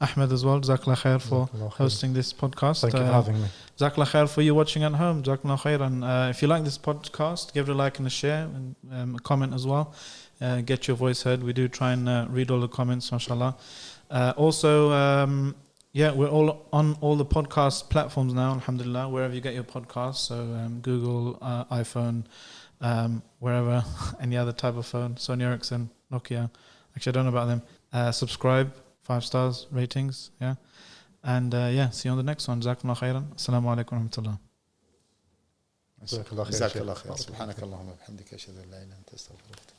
Ahmed as well, Jazakallah khair for hosting this podcast. Thank you for having me. Jazakallah khair for you watching at home. Jazakallah khair. And if you like this podcast, give it a like and a share and a comment as well. Get your voice heard. We do try and read all the comments, mashallah. We're all on all the podcast platforms now, alhamdulillah, wherever you get your podcasts. So Google, iPhone, wherever, any other type of phone, Sony Ericsson, Nokia. Actually, I don't know about them. Subscribe, 5 stars, ratings, yeah. And see you on the next one. Jazakumullah khairan. Assalamu alaikum wa rahmatullah. جزاك الله خير. سبحانك اللهم وبحمدك أشهد أن لا إله إلا أنت أستغفرك.